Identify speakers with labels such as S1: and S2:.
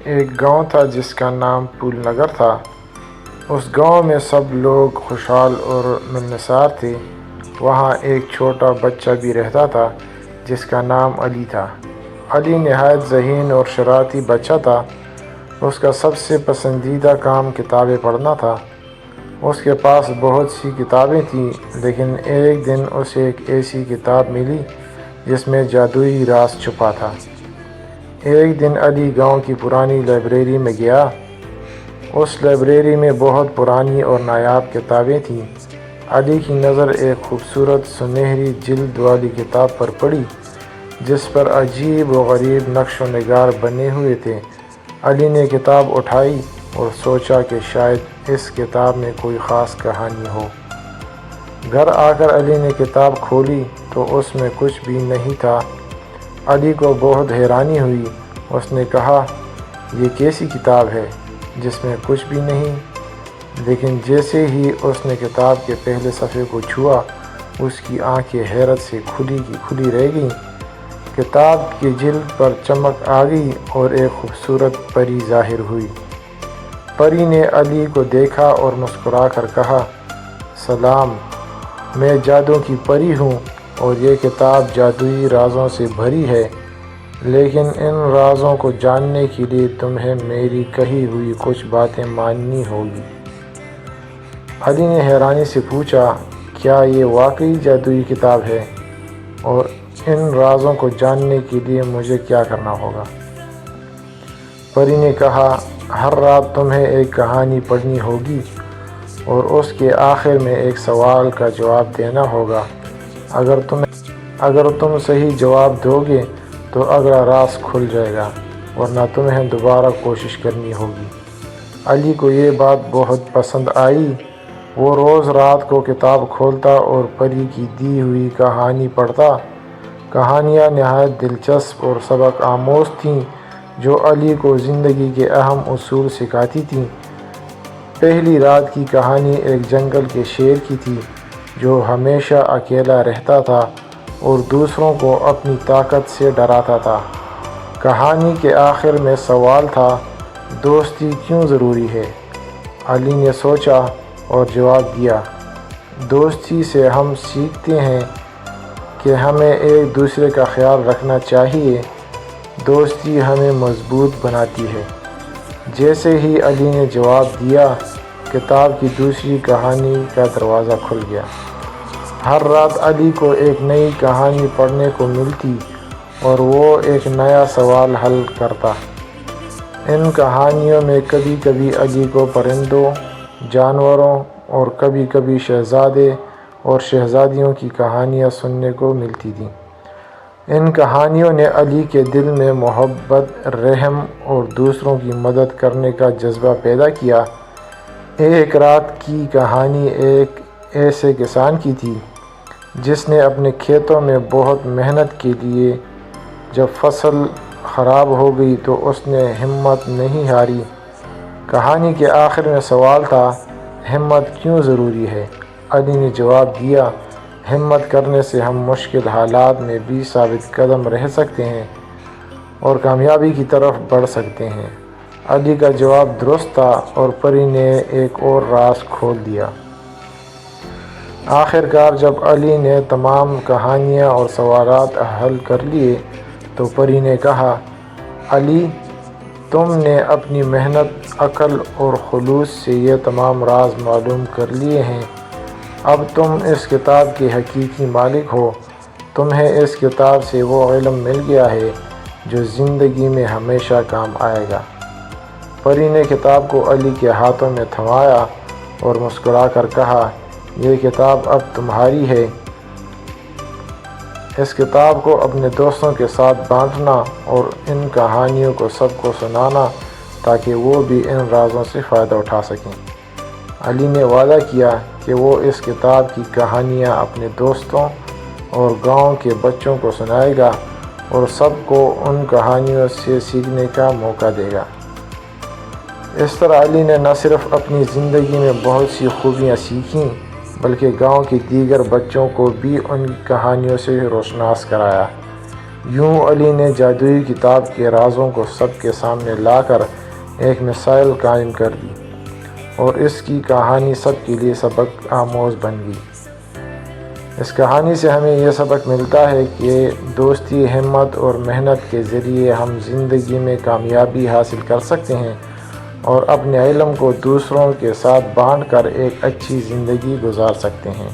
S1: ایک گاؤں تھا جس کا نام پھول نگر تھا۔ اس گاؤں میں سب لوگ خوشحال اور ملنسار تھے۔ وہاں ایک چھوٹا بچہ بھی رہتا تھا جس کا نام علی تھا۔ علی نہایت ذہین اور شرارتی بچہ تھا۔ اس کا سب سے پسندیدہ کام کتابیں پڑھنا تھا۔ اس کے پاس بہت سی کتابیں تھیں، لیکن ایک دن اسے ایک ایسی کتاب ملی جس میں جادوئی راز چھپا تھا۔ ایک دن علی گاؤں کی پرانی لائبریری میں گیا۔ اس لائبریری میں بہت پرانی اور نایاب کتابیں تھیں۔ علی کی نظر ایک خوبصورت سنہری جلد والی کتاب پر پڑی جس پر عجیب و غریب نقش و نگار بنے ہوئے تھے۔ علی نے کتاب اٹھائی اور سوچا کہ شاید اس کتاب میں کوئی خاص کہانی ہو۔ گھر آ کر علی نے کتاب کھولی تو اس میں کچھ بھی نہیں تھا۔ علی کو بہت حیرانی ہوئی۔ اس نے کہا، یہ کیسی کتاب ہے جس میں کچھ بھی نہیں؟ لیکن جیسے ہی اس نے کتاب کے پہلے صفحے کو چھوا، اس کی آنکھیں حیرت سے کھلی کی کھلی رہ گئیں۔ کتاب کی جلد پر چمک آ گئی اور ایک خوبصورت پری ظاہر ہوئی۔ پری نے علی کو دیکھا اور مسکرا کر کہا، سلام، میں جادو کی پری ہوں اور یہ کتاب جادوئی رازوں سے بھری ہے، لیکن ان رازوں کو جاننے کے لیے تمہیں میری کہی ہوئی کچھ باتیں ماننی ہوگی۔ علی نے حیرانی سے پوچھا، کیا یہ واقعی جادوئی کتاب ہے؟ اور ان رازوں کو جاننے کے لیے مجھے کیا کرنا ہوگا؟ پری نے کہا، ہر رات تمہیں ایک کہانی پڑھنی ہوگی اور اس کے آخر میں ایک سوال کا جواب دینا ہوگا۔ اگر تم صحیح جواب دو گے تو اگلا راز کھل جائے گا، ورنہ تمہیں دوبارہ کوشش کرنی ہوگی۔ علی کو یہ بات بہت پسند آئی۔ وہ روز رات کو کتاب کھولتا اور پری کی دی ہوئی کہانی پڑھتا۔ کہانیاں نہایت دلچسپ اور سبق آموز تھیں جو علی کو زندگی کے اہم اصول سکھاتی تھیں۔ پہلی رات کی کہانی ایک جنگل کے شیر کی تھی جو ہمیشہ اکیلا رہتا تھا اور دوسروں کو اپنی طاقت سے ڈراتا تھا۔ کہانی کے آخر میں سوال تھا، دوستی کیوں ضروری ہے؟ علی نے سوچا اور جواب دیا، دوستی سے ہم سیکھتے ہیں کہ ہمیں ایک دوسرے کا خیال رکھنا چاہیے۔ دوستی ہمیں مضبوط بناتی ہے۔ جیسے ہی علی نے جواب دیا، کتاب کی دوسری کہانی کا دروازہ کھل گیا۔ ہر رات علی کو ایک نئی کہانی پڑھنے کو ملتی اور وہ ایک نیا سوال حل کرتا۔ ان کہانیوں میں کبھی کبھی علی کو پرندوں، جانوروں اور کبھی کبھی شہزادے اور شہزادیوں کی کہانیاں سننے کو ملتی تھیں۔ ان کہانیوں نے علی کے دل میں محبت، رحم اور دوسروں کی مدد کرنے کا جذبہ پیدا کیا۔ ایک رات کی کہانی ایک ایسے کسان کی تھی جس نے اپنے کھیتوں میں بہت محنت کی لیے جب فصل خراب ہو گئی تو اس نے ہمت نہیں ہاری۔ کہانی کے آخر میں سوال تھا، ہمت کیوں ضروری ہے؟ علی نے جواب دیا، ہمت کرنے سے ہم مشکل حالات میں بھی ثابت قدم رہ سکتے ہیں اور کامیابی کی طرف بڑھ سکتے ہیں۔ علی کا جواب درست تھا اور پری نے ایک اور راز کھول دیا۔ آخر کار جب علی نے تمام کہانیاں اور سوالات حل کر لیے تو پری نے کہا، علی، تم نے اپنی محنت، عقل اور خلوص سے یہ تمام راز معلوم کر لیے ہیں۔ اب تم اس کتاب کے حقیقی مالک ہو۔ تمہیں اس کتاب سے وہ علم مل گیا ہے جو زندگی میں ہمیشہ کام آئے گا۔ پری نے کتاب کو علی کے ہاتھوں میں تھمایا اور مسکرا کر کہا، یہ کتاب اب تمہاری ہے۔ اس کتاب کو اپنے دوستوں کے ساتھ بانٹنا اور ان کہانیوں کو سب کو سنانا تاکہ وہ بھی ان رازوں سے فائدہ اٹھا سکیں۔ علی نے وعدہ کیا کہ وہ اس کتاب کی کہانیاں اپنے دوستوں اور گاؤں کے بچوں کو سنائے گا اور سب کو ان کہانیوں سے سیکھنے کا موقع دے گا۔ اس طرح علی نے نہ صرف اپنی زندگی میں بہت سی خوبیاں سیکھیں بلکہ گاؤں کے دیگر بچوں کو بھی ان کہانیوں سے روشناس کرایا۔ یوں علی نے جادوئی کتاب کے رازوں کو سب کے سامنے لا کر ایک مثال قائم کر دی اور اس کی کہانی سب کے لیے سبق آموز بن گئی۔ اس کہانی سے ہمیں یہ سبق ملتا ہے کہ دوستی، ہمت اور محنت کے ذریعے ہم زندگی میں کامیابی حاصل کر سکتے ہیں اور اپنے علم کو دوسروں کے ساتھ بانٹ کر ایک اچھی زندگی گزار سکتے ہیں۔